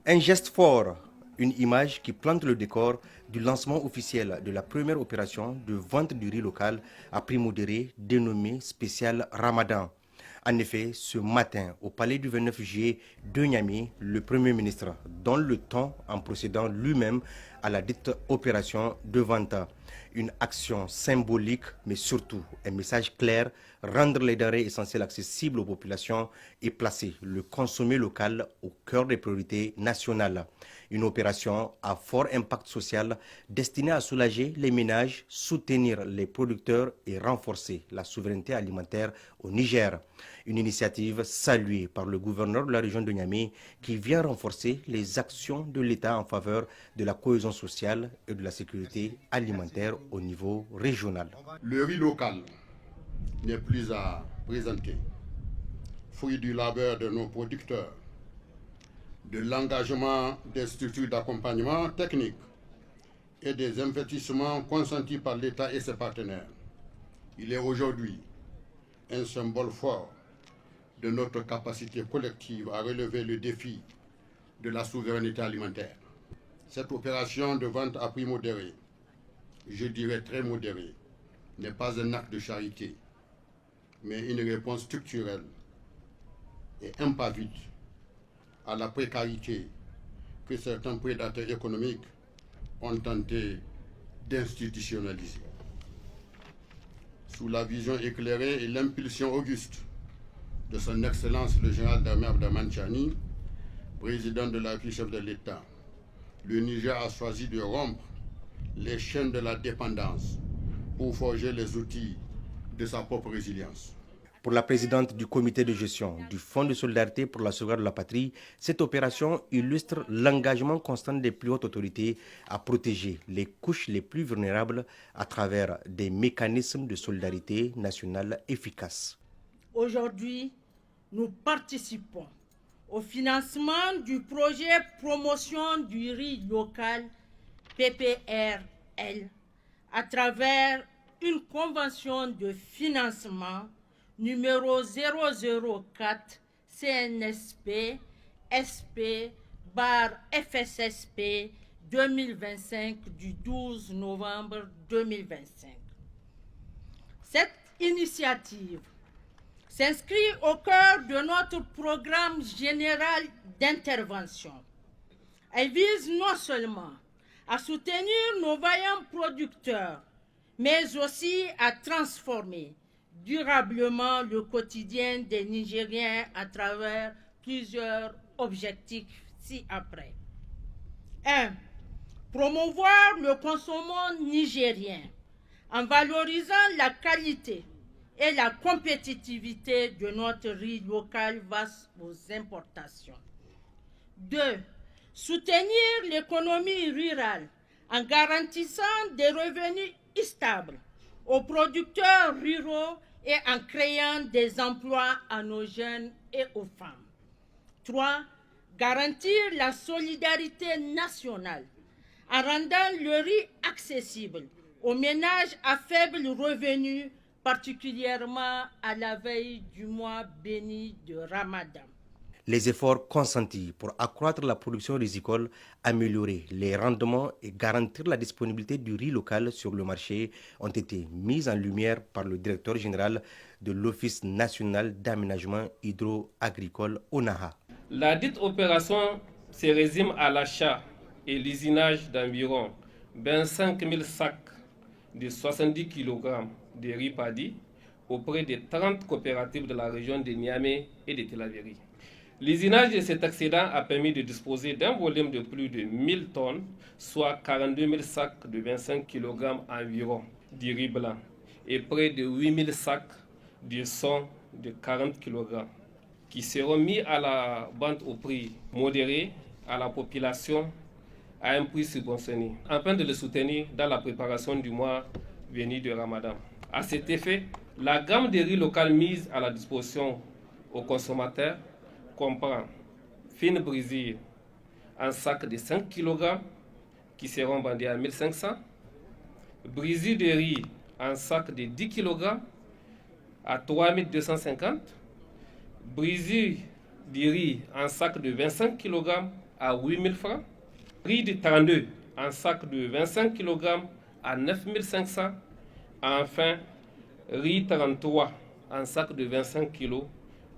Un geste fort, une image qui plante le décor du lancement officiel de la première opération de vente du riz local à prix modéré dénommée spécial Ramadan. En effet, ce matin, au palais du 29 juillet de Niamey, le Premier ministre donne le ton en procédant lui-même à la dite opération de vente. Une action symbolique, mais surtout un message clair, rendre les denrées essentielles accessibles aux populations et placer le consommé local au cœur des priorités nationales. Une opération à fort impact social destinée à soulager les ménages, soutenir les producteurs et renforcer la souveraineté alimentaire au Niger. Une initiative saluée par le gouverneur de la région de Niamey qui vient renforcer les actions de l'État en faveur de la cohésion sociale et de la sécurité alimentaire au niveau régional. Le riz local n'est plus à présenter, fruit du labeur de nos producteurs, de l'engagement des structures d'accompagnement technique et des investissements consentis par l'État et ses partenaires. Il est aujourd'hui un symbole fort de notre capacité collective à relever le défi de la souveraineté alimentaire. Cette opération de vente à prix modéré, je dirais très modéré, n'est pas un acte de charité, mais une réponse structurelle et impavide à la précarité que certains prédateurs économiques ont tenté d'institutionnaliser. Sous la vision éclairée et l'impulsion auguste de son Excellence le général d'armée Abdraman Chani, président de la République, chef de l'État, le Niger a choisi de rompre les chaînes de la dépendance pour forger les outils de sa propre résilience. Pour la présidente du comité de gestion du Fonds de solidarité pour la sauvegarde de la patrie, cette opération illustre l'engagement constant des plus hautes autorités à protéger les couches les plus vulnérables à travers des mécanismes de solidarité nationale efficaces. Aujourd'hui, nous participons au financement du projet promotion du riz local PPRL à travers une convention de financement numéro 004 CNSP SP FSSP 2025 du 12 novembre 2025. Cette initiative s'inscrit au cœur de notre programme général d'intervention. Elle vise non seulement à soutenir nos vaillants producteurs, mais aussi à transformer durablement le quotidien des Nigériens à travers plusieurs objectifs ci-après. 1. Promouvoir le consommation nigérien en valorisant la qualité et la compétitivité de notre riz local face aux importations. 2. Soutenir l'économie rurale en garantissant des revenus stables aux producteurs ruraux et en créant des emplois à nos jeunes et aux femmes. 3. Garantir la solidarité nationale en rendant le riz accessible aux ménages à faible revenu, particulièrement à la veille du mois béni de Ramadan. Les efforts consentis pour accroître la production risicole, améliorer les rendements et garantir la disponibilité du riz local sur le marché ont été mis en lumière par le directeur général de l'Office national d'aménagement hydro-agricole ONAHA. La dite opération se résume à l'achat et l'usinage d'environ 25 000 sacs de 70 kg de riz paddy auprès de 30 coopératives de la région de Niamey et de Tillabéri. L'usinage de cet excédent a permis de disposer d'un volume de plus de 1000 tonnes, soit 42 000 sacs de 25 kg environ de riz blanc et près de 8 000 sacs de son de 40 kg qui seront mis à la vente au prix modéré à la population à un prix subventionné, afin de le soutenir dans la préparation du mois béni de Ramadan. À cet effet, la gamme de riz local mise à la disposition aux consommateurs comprend fine brisure en sac de 5 kg qui seront vendus à 1500, brisure de riz en sac de 10 kg à 3250, brisure de riz en sac de 25 kg à 8 000 francs. Riz de 32 en sac de 25 kg à 9 500. Enfin, riz 33 en sac de 25 kg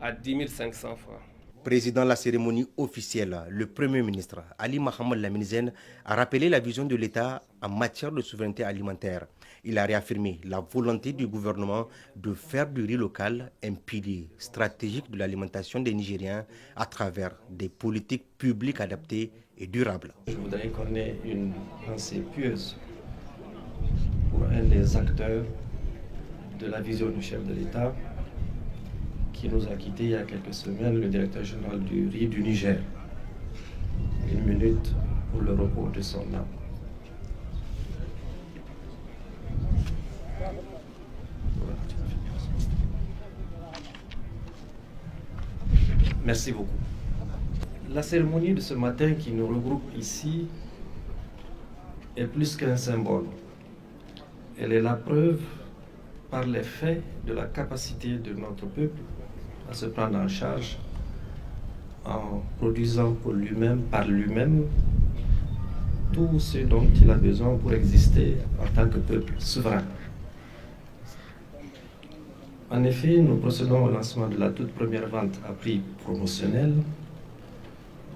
à 10 500 francs. Président de la cérémonie officielle, le Premier ministre Ali Mohamed Lamine Zen a rappelé la vision de l'État en matière de souveraineté alimentaire. Il a réaffirmé la volonté du gouvernement de faire du riz local un pilier stratégique de l'alimentation des Nigériens à travers des politiques publiques adaptées et durables. Je voudrais qu'on ait une pensée pieuse pour un des acteurs de la vision du chef de l'État qui nous a quittés il y a quelques semaines, le directeur général du riz du Niger. Une minute pour le repos de son âme. Merci beaucoup. La cérémonie de ce matin qui nous regroupe ici est plus qu'un symbole. Elle est la preuve par les faits de la capacité de notre peuple à se prendre en charge en produisant pour lui-même, par lui-même, tout ce dont il a besoin pour exister en tant que peuple souverain. En effet, nous procédons au lancement de la toute première vente à prix promotionnel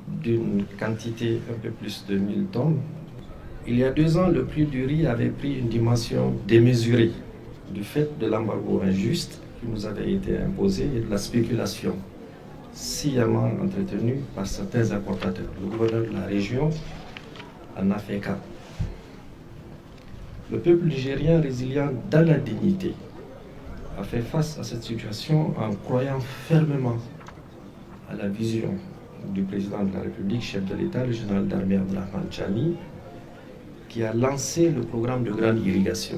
d'une quantité un peu plus de 1000 tonnes. Il y a 2 ans, le prix du riz avait pris une dimension démesurée du fait de l'embargo injuste qui nous avait été imposé et de la spéculation sciemment entretenue par certains importateurs. Le gouverneur de la région en a fait cas. Le peuple nigérien résilient dans la dignité a fait face à cette situation en croyant fermement à la vision du président de la République, chef de l'État, le général d'armée Abdourahmane Tchani, qui a lancé le programme de grande irrigation.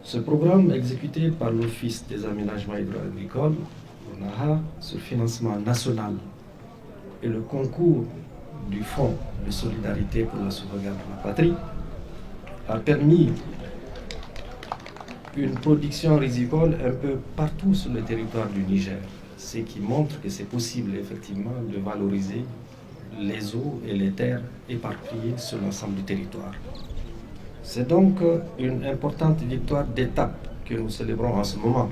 Ce programme, exécuté par l'Office des aménagements hydro-agricoles, l'ONAHA, sur financement national et le concours du Fonds de solidarité pour la sauvegarde de la patrie, a permis une production rizicole un peu partout sur le territoire du Niger, ce qui montre que c'est possible effectivement de valoriser les eaux et les terres éparpillées sur l'ensemble du territoire. C'est donc une importante victoire d'étape que nous célébrons en ce moment.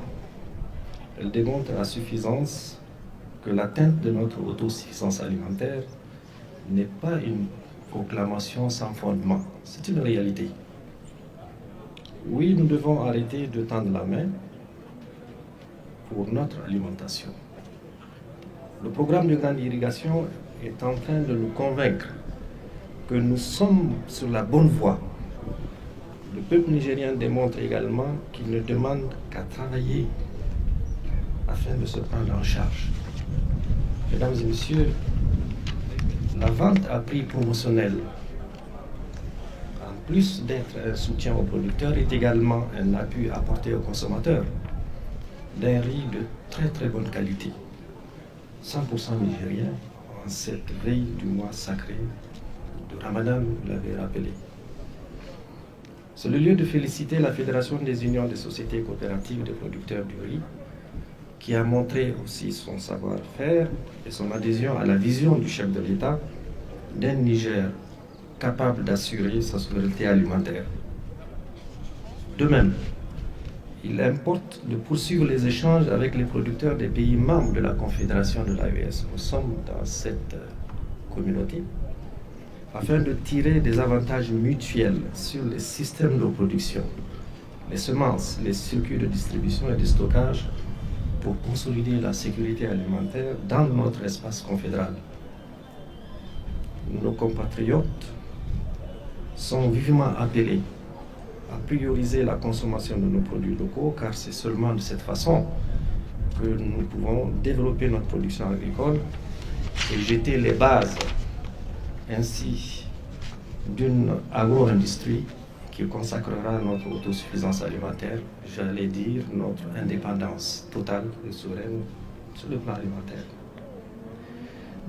Elle démontre à suffisance que l'atteinte de notre autosuffisance alimentaire n'est pas une proclamation sans fondement, c'est une réalité. Oui, nous devons arrêter de tendre la main pour notre alimentation. Le programme de grande irrigation est en train de nous convaincre que nous sommes sur la bonne voie. Le peuple nigérien démontre également qu'il ne demande qu'à travailler afin de se prendre en charge. Mesdames et messieurs, la vente à prix promotionnel, en plus d'être un soutien aux producteurs, est également un appui apporté aux consommateurs d'un riz de très très bonne qualité, 100% nigérien, en cette veille du mois sacré de Ramadan, vous l'avez rappelé. C'est le lieu de féliciter la Fédération des unions des sociétés coopératives de producteurs du riz, qui a montré aussi son savoir-faire et son adhésion à la vision du chef de l'État d'un Niger capable d'assurer sa souveraineté alimentaire. De même, il importe de poursuivre les échanges avec les producteurs des pays membres de la Confédération de l'AES. Nous sommes dans cette communauté afin de tirer des avantages mutuels sur les systèmes de production, les semences, les circuits de distribution et de stockage pour consolider la sécurité alimentaire dans notre espace confédéral. Nos compatriotes sont vivement appelés à prioriser la consommation de nos produits locaux, car c'est seulement de cette façon que nous pouvons développer notre production agricole et jeter les bases ainsi d'une agro-industrie qui consacrera notre autosuffisance alimentaire, j'allais dire notre indépendance totale et souveraine sur le plan alimentaire.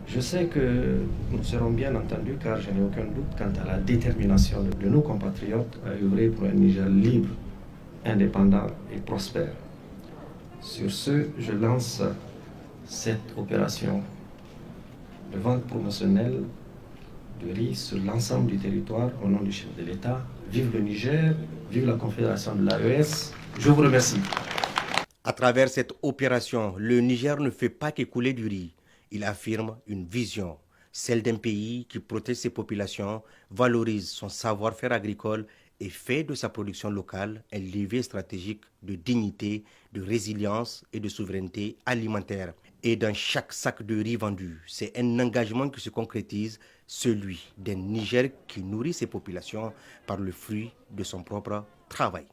Je sais que nous serons bien entendus car je n'ai aucun doute quant à la détermination de nos compatriotes à œuvrer pour un Niger libre, indépendant et prospère. Sur ce, je lance cette opération de vente promotionnelle de riz sur l'ensemble du territoire au nom du chef de l'État. Vive le Niger, vive la Confédération de l'AES. Je vous remercie. À travers cette opération, le Niger ne fait pas qu'écouler du riz. Il affirme une vision, celle d'un pays qui protège ses populations, valorise son savoir-faire agricole et fait de sa production locale un levier stratégique de dignité, de résilience et de souveraineté alimentaire. Et dans chaque sac de riz vendu, c'est un engagement qui se concrétise, celui d'un Niger qui nourrit ses populations par le fruit de son propre travail.